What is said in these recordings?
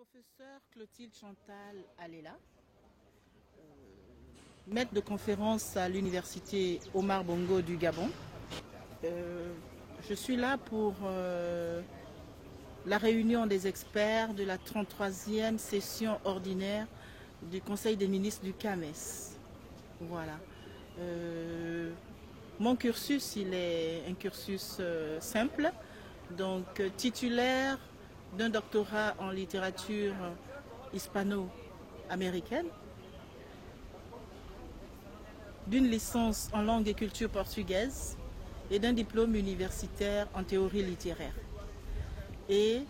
Professeur Clotilde Chantal Alela, maître de conférence à l'université Omar Bongo du Gabon. Je suis là pour la réunion des experts de la 33e session ordinaire du Conseil des ministres du CAMES. Voilà. Mon cursus, il est un cursus simple, donc titulaire d'un doctorat en littérature hispano-américaine, d'une licence en langue et culture portugaise et d'un diplôme universitaire en théorie littéraire. Et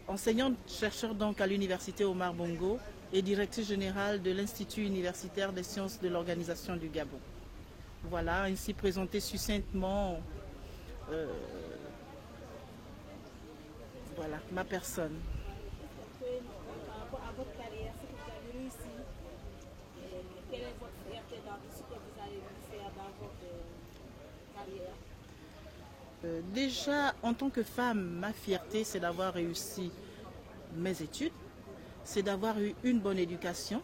enseignante-chercheur donc à l'université Omar Bongo et directrice générale de l'Institut universitaire des sciences de l'organisation du Gabon. Voilà, ainsi présenté succinctement voilà, ma personne. Par rapport à votre carrière, ce que vous avez réussi, quelle est votre fierté dans tout ce que vous avez faire dans votre carrière? Déjà, en tant que femme, ma fierté, c'est d'avoir réussi mes études, c'est d'avoir eu une bonne éducation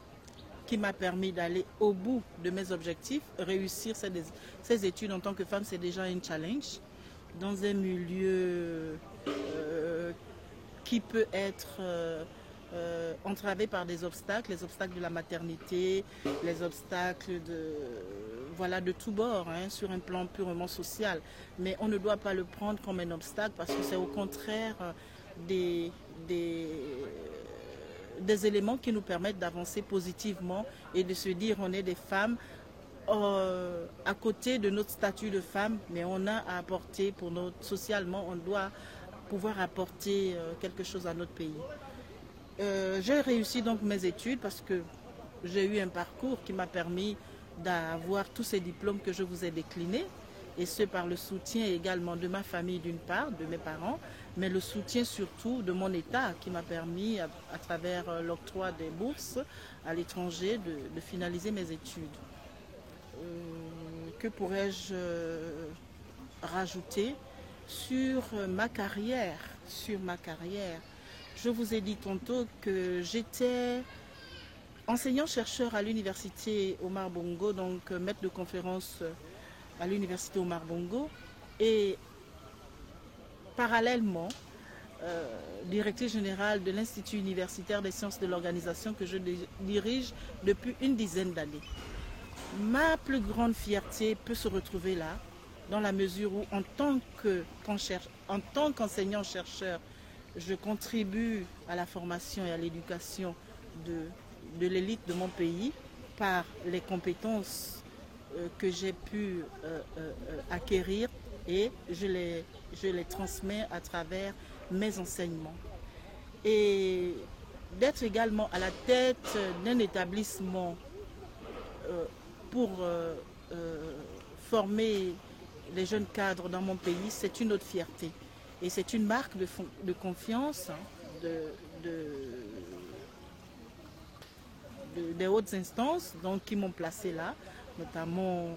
qui m'a permis d'aller au bout de mes objectifs. Réussir ces études en tant que femme, c'est déjà un challenge dans un milieu qui peut être entravé par des obstacles, les obstacles de la maternité, les obstacles de tous bords, sur un plan purement social. Mais on ne doit pas le prendre comme un obstacle parce que c'est au contraire des éléments qui nous permettent d'avancer positivement et de se dire on est des femmes à côté de notre statut de femme, mais on a à apporter socialement, on doit pouvoir apporter quelque chose à notre pays. J'ai réussi donc mes études parce que j'ai eu un parcours qui m'a permis d'avoir tous ces diplômes que je vous ai déclinés, et ce par le soutien également de ma famille d'une part, de mes parents, mais le soutien surtout de mon État qui m'a permis à travers l'octroi des bourses à l'étranger de finaliser mes études. Que pourrais-je rajouter sur ma carrière? Je vous ai dit tantôt que j'étais enseignant-chercheur à l'université Omar Bongo, donc maître de conférence à l'université Omar Bongo, et parallèlement directrice générale de l'Institut universitaire des sciences de l'organisation que je dirige depuis une dizaine d'années. Ma plus grande fierté peut se retrouver là, dans la mesure où en tant qu'enseignant-chercheur, je contribue à la formation et à l'éducation de l'élite de mon pays par les compétences que j'ai pu acquérir, et je les transmets à travers mes enseignements. Et d'être également à la tête d'un établissement pour former les jeunes cadres dans mon pays, c'est une autre fierté. Et c'est une marque de confiance des hautes instances donc, qui m'ont placé là, notamment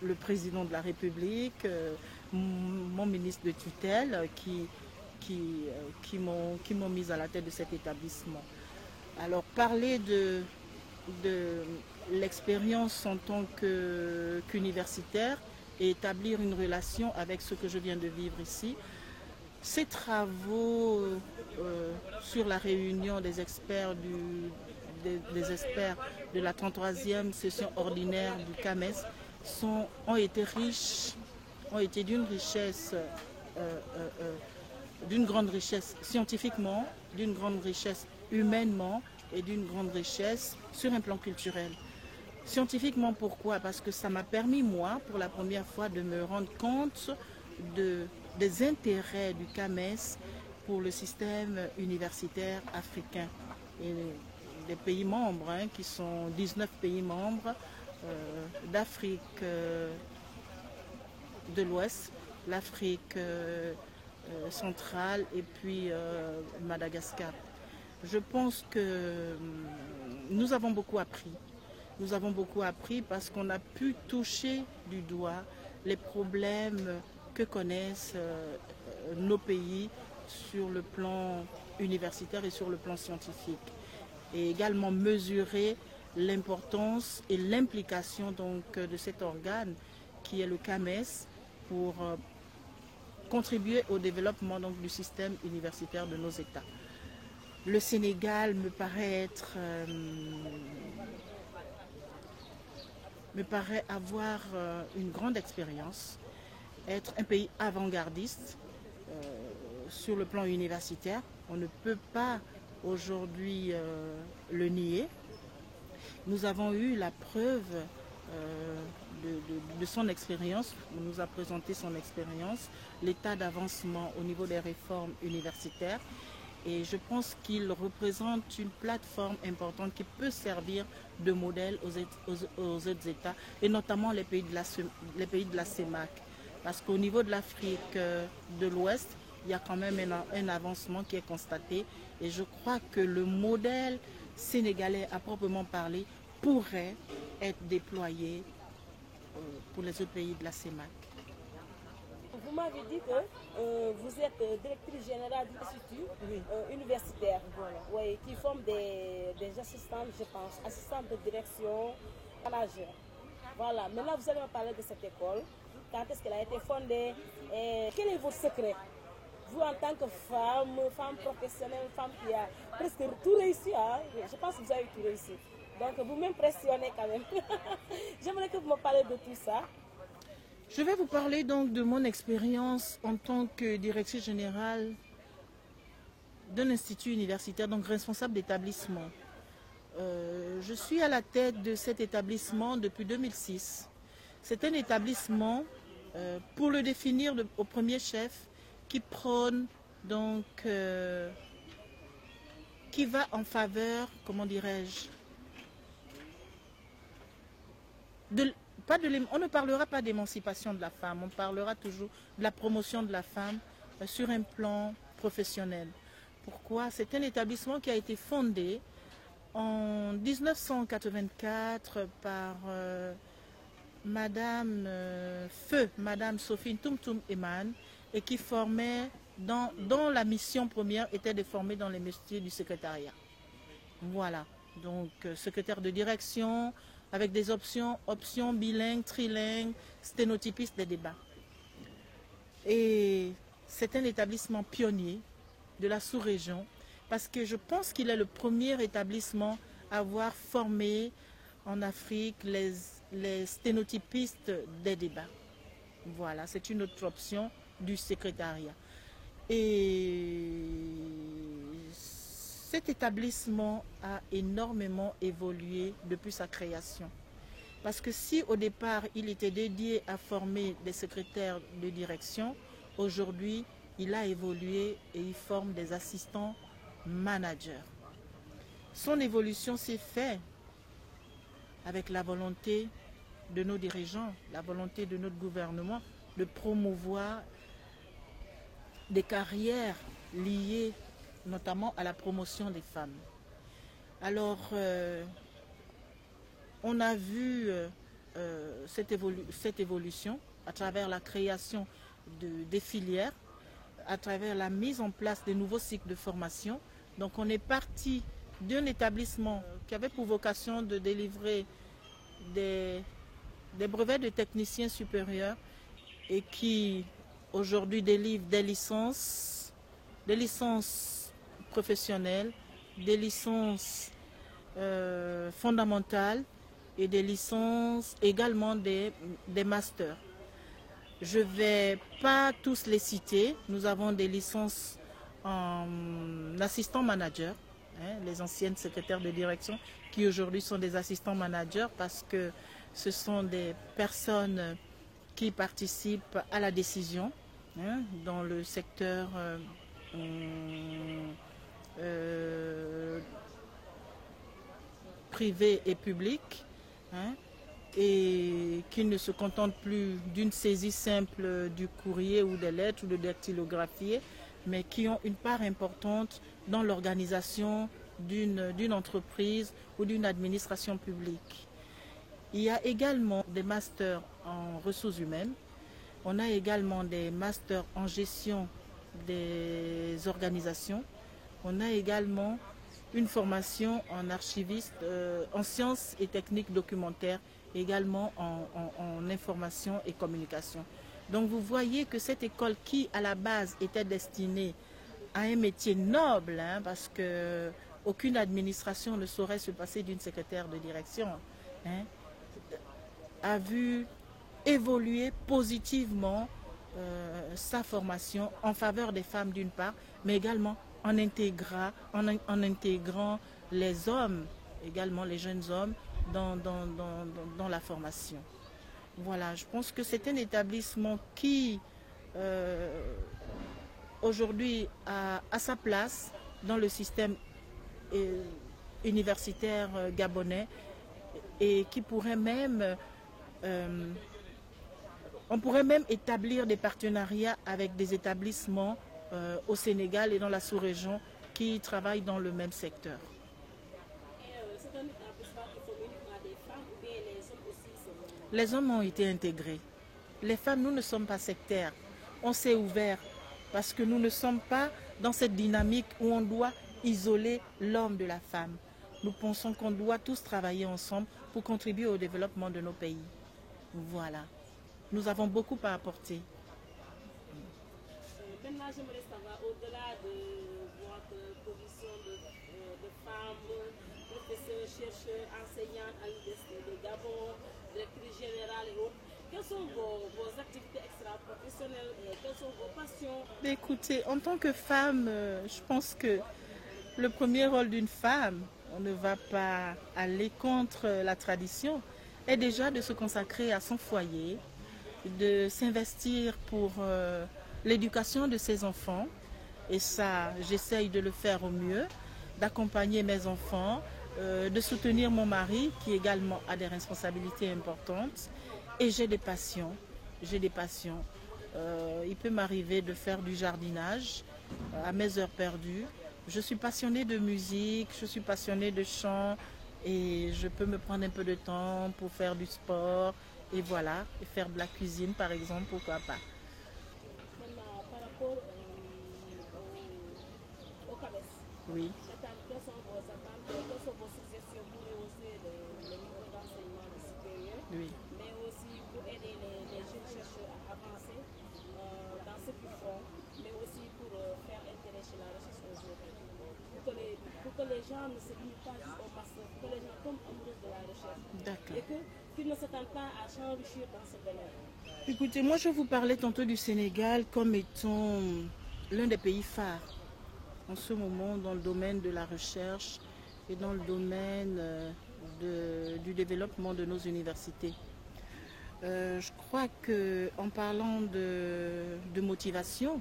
le président de la République, mon ministre de tutelle qui m'ont mise à la tête de cet établissement. Alors parler de l'expérience en tant qu'universitaire et établir une relation avec ce que je viens de vivre ici. Ces travaux sur la réunion des experts des experts de la 33e session ordinaire du CAMES ont été riches, ont été d'une grande richesse scientifiquement, d'une grande richesse humainement et d'une grande richesse sur un plan culturel. Scientifiquement, pourquoi? Parce que ça m'a permis, moi, pour la première fois, de me rendre compte des intérêts du CAMES pour le système universitaire africain. Et les pays membres, qui sont 19 pays membres d'Afrique de l'Ouest, l'Afrique centrale et puis Madagascar. Je pense que nous avons beaucoup appris. Nous avons beaucoup appris parce qu'on a pu toucher du doigt les problèmes que connaissent nos pays sur le plan universitaire et sur le plan scientifique. Et également mesurer l'importance et l'implication de cet organe qui est le CAMES pour contribuer au développement du système universitaire de nos États. Le Sénégal me paraît avoir une grande expérience, être un pays avant-gardiste sur le plan universitaire. On ne peut pas aujourd'hui le nier. Nous avons eu la preuve de son expérience. On nous a présenté son expérience, l'état d'avancement au niveau des réformes universitaires. Et je pense qu'il représente une plateforme importante qui peut servir de modèle aux autres États, et notamment les pays de la CEMAC. Parce qu'au niveau de l'Afrique de l'Ouest, il y a quand même un avancement qui est constaté. Et je crois que le modèle sénégalais à proprement parler pourrait être déployé pour les autres pays de la CEMAC. Vous m'avez dit que vous êtes directrice générale de l'institut universitaire, oui, qui forme des assistantes, je pense, assistantes de direction, managers. Voilà, maintenant vous allez me parler de cette école. Quand est-ce qu'elle a été fondée? Et quel est votre secret? Vous, en tant que femme professionnelle, femme qui a presque tout réussi, hein? Je pense que vous avez tout réussi. Donc vous m'impressionnez quand même. J'aimerais que vous me parlez de tout ça. Je vais vous parler donc de mon expérience en tant que directrice générale d'un institut universitaire, donc responsable d'établissement. Je suis à la tête de cet établissement depuis 2006. C'est un établissement, pour le définir au premier chef, qui prône donc, qui va en faveur, comment dirais-je, on ne parlera pas d'émancipation de la femme, on parlera toujours de la promotion de la femme sur un plan professionnel. Pourquoi? C'est un établissement qui a été fondé en 1984 par Madame Sophie Ntoum Eman, et qui formait, dont la mission première était de former dans les métiers du secrétariat. Voilà, donc secrétaire de direction, avec des options bilingues, trilingues, sténotypistes des débats. Et c'est un établissement pionnier de la sous-région, parce que je pense qu'il est le premier établissement à avoir formé en Afrique les sténotypistes des débats. Voilà, c'est une autre option du secrétariat. Et cet établissement a énormément évolué depuis sa création. Parce que si au départ il était dédié à former des secrétaires de direction, aujourd'hui il a évolué et il forme des assistants managers. Son évolution s'est faite avec la volonté de nos dirigeants, la volonté de notre gouvernement de promouvoir des carrières liées notamment à la promotion des femmes. Alors, on a vu cette évolution à travers la création des filières, à travers la mise en place de nouveaux cycles de formation. Donc on est parti d'un établissement qui avait pour vocation de délivrer des brevets de techniciens supérieurs et qui aujourd'hui délivre des licences professionnelles, des licences fondamentales et des licences également des masters. Je ne vais pas tous les citer. Nous avons des licences en assistant manager, les anciennes secrétaires de direction qui aujourd'hui sont des assistants managers parce que ce sont des personnes qui participent à la décision dans le secteur privé et public, et qui ne se contentent plus d'une saisie simple du courrier ou des lettres ou de dactylographier, mais qui ont une part importante dans l'organisation d'une entreprise ou d'une administration publique. Il y a également des masters en ressources humaines. On a également des masters en gestion des organisations. On a également une formation en archiviste, en sciences et techniques documentaires, également en information et communication. Donc vous voyez que cette école qui à la base était destinée à un métier noble, hein, parce que aucune administration ne saurait se passer d'une secrétaire de direction, hein, a vu évoluer positivement sa formation en faveur des femmes d'une part, mais également en intégrant les hommes, également les jeunes hommes, dans la formation. Voilà, je pense que c'est un établissement qui, aujourd'hui, a sa place dans le système universitaire gabonais et qui pourrait même... on pourrait même établir des partenariats avec des établissements au Sénégal et dans la sous-région qui travaillent dans le même secteur. C'est un établissement qui forme uniquement des femmes ou bien les hommes aussi sont... Les hommes ont été intégrés. Les femmes, nous ne sommes pas sectaires. On s'est ouvert parce que nous ne sommes pas dans cette dynamique où on doit isoler l'homme de la femme. Nous pensons qu'on doit tous travailler ensemble pour contribuer au développement de nos pays. Voilà. Nous avons beaucoup à apporter. Maintenant, j'aimerais savoir, au-delà de votre position de femme, professeur, chercheur, enseignante à l'Université de Gabon, directrice générale et autres, quelles sont vos activités extra-professionnelles et quelles sont vos passions? Écoutez, en tant que femme, je pense que le premier rôle d'une femme, on ne va pas aller contre la tradition, est déjà de se consacrer à son foyer, de s'investir pour l'éducation de ses enfants. Et ça, j'essaye de le faire au mieux, d'accompagner mes enfants, de soutenir mon mari qui également a des responsabilités importantes. Et j'ai des passions. Il peut m'arriver de faire du jardinage à mes heures perdues. Je suis passionnée de musique, je suis passionnée de chant et je peux me prendre un peu de temps pour faire du sport et voilà, et faire de la cuisine par exemple, pourquoi pas. Maintenant, par rapport au CAMES, Oui. quelles sont vos attentes, quelles sont vos suggestions pour rehausser le niveau d'enseignement supérieur, Oui. mais aussi pour aider les jeunes chercheurs à avancer dans ce qu'ils font, mais aussi pour faire intérêt chez la recherche aujourd'hui. Pour que les gens ne se limitent pas juste au master, pour que les gens tombent amoureux de la recherche. D'accord. Et qu'ils ne s'attendent pas à s'enrichir dans ce domaine. Écoutez, moi je vous parlais tantôt du Sénégal comme étant l'un des pays phares en ce moment dans le domaine de la recherche et dans le domaine du développement de nos universités. Je crois qu'en parlant de motivation,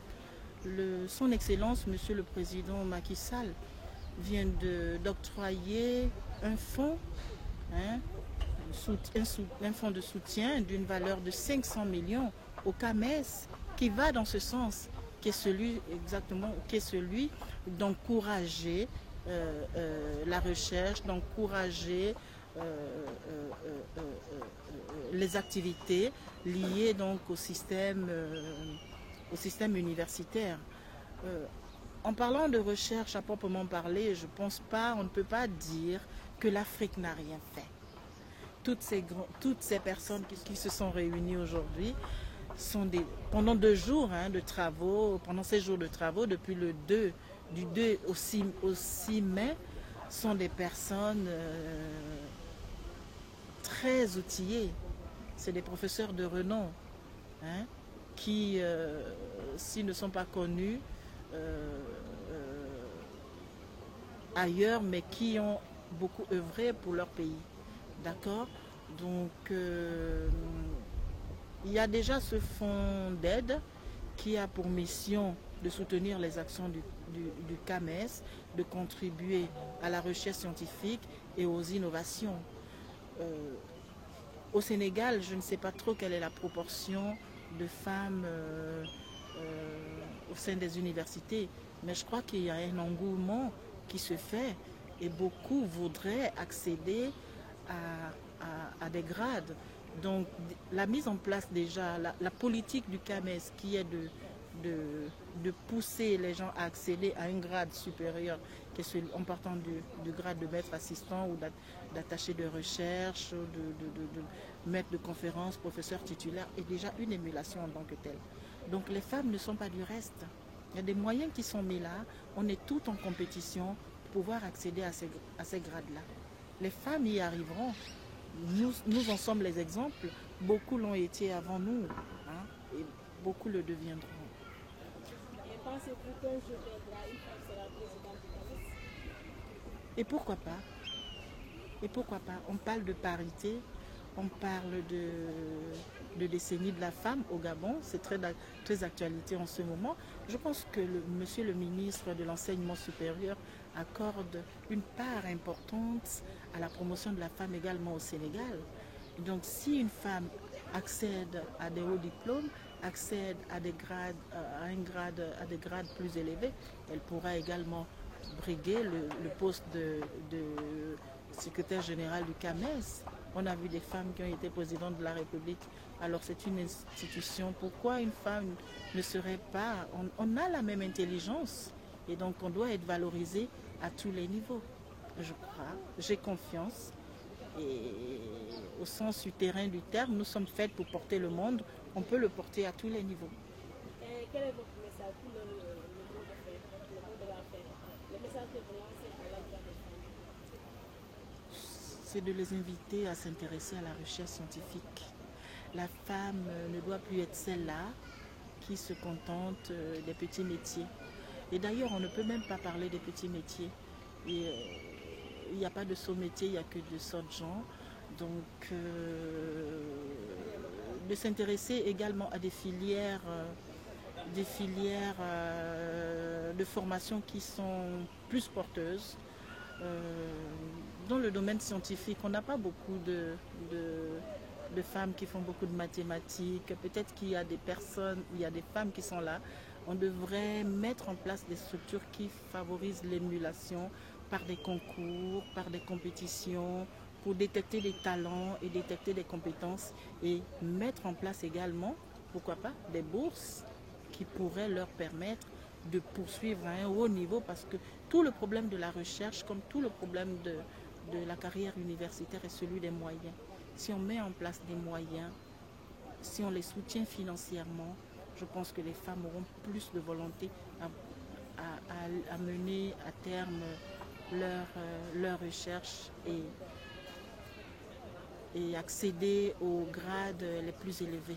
son Excellence, Monsieur le Président Macky Sall, vient d'octroyer un fonds, hein, un fonds de soutien d'une valeur de 500 millions au CAMES qui va dans ce sens, qui est celui d'encourager la recherche, d'encourager les activités liées donc au système universitaire. En parlant de recherche à proprement parler, je pense pas, on ne peut pas dire que l'Afrique n'a rien fait. Toutes ces personnes qui se sont réunies aujourd'hui sont pendant 2 jours de travaux, pendant ces jours de travaux, depuis du 2 au 6 mai, sont des personnes très outillées. C'est des professeurs de renom qui, s'ils ne sont pas connus ailleurs, mais qui ont beaucoup œuvré pour leur pays. D'accord? Donc, il y a déjà ce fonds d'aide qui a pour mission de soutenir les actions du CAMES, de contribuer à la recherche scientifique et aux innovations. Au Sénégal, je ne sais pas trop quelle est la proportion de femmes au sein des universités, mais je crois qu'il y a un engouement qui se fait et beaucoup voudraient accéder à des grades. Donc la mise en place déjà, la politique du CAMES qui est de pousser les gens à accéder à un grade supérieur, en partant du grade de maître assistant ou d'attaché de recherche, de maître de conférence, professeur titulaire, est déjà une émulation en tant que telle. Donc les femmes ne sont pas du reste. Il y a des moyens qui sont mis là. On est tout en compétition pour pouvoir accéder à ces grades-là. Les femmes y arriveront. Nous en sommes les exemples. Beaucoup l'ont été avant nous, hein, et beaucoup le deviendront. Et pensez-vous qu'un jour viendra, une femme sera présidente du Gabon? Et pourquoi pas? Et pourquoi pas? On parle de parité, on parle de décennie de la femme au Gabon, c'est très d'actualité en ce moment. Je pense que monsieur le ministre de l'Enseignement supérieur accorde une part importante à la promotion de la femme également au Sénégal. Donc si une femme accède à des hauts diplômes, accède à des grades plus élevés, elle pourra également briguer le poste de secrétaire général du CAMES. On a vu des femmes qui ont été présidentes de la République. Alors c'est une institution. Pourquoi une femme ne serait pas... On a la même intelligence et donc on doit être valorisé à tous les niveaux. Je crois, j'ai confiance. Et au sens terrain du terme, nous sommes faites pour porter le monde. On peut le porter à tous les niveaux. Et quel est votre message pour le monde de la fête? Le message que vous lancez pour la droit des femmes? C'est de les inviter à s'intéresser à la recherche scientifique. La femme ne doit plus être celle-là qui se contente des petits métiers. Et d'ailleurs, on ne peut même pas parler des petits métiers. Et, il n'y a pas de sot métier, il n'y a que de sots gens. Donc, de s'intéresser également à des filières de formation qui sont plus porteuses. Dans le domaine scientifique, on n'a pas beaucoup de femmes qui font beaucoup de mathématiques. Peut-être qu'il y a des femmes qui sont là. On devrait mettre en place des structures qui favorisent l'émulation par des concours, par des compétitions, pour détecter des talents et détecter des compétences et mettre en place également, pourquoi pas, des bourses qui pourraient leur permettre de poursuivre à un haut niveau parce que tout le problème de la recherche, comme tout le problème de la carrière universitaire est celui des moyens. Si on met en place des moyens, si on les soutient financièrement, je pense que les femmes auront plus de volonté à mener à terme leur recherche et accéder aux grades les plus élevés.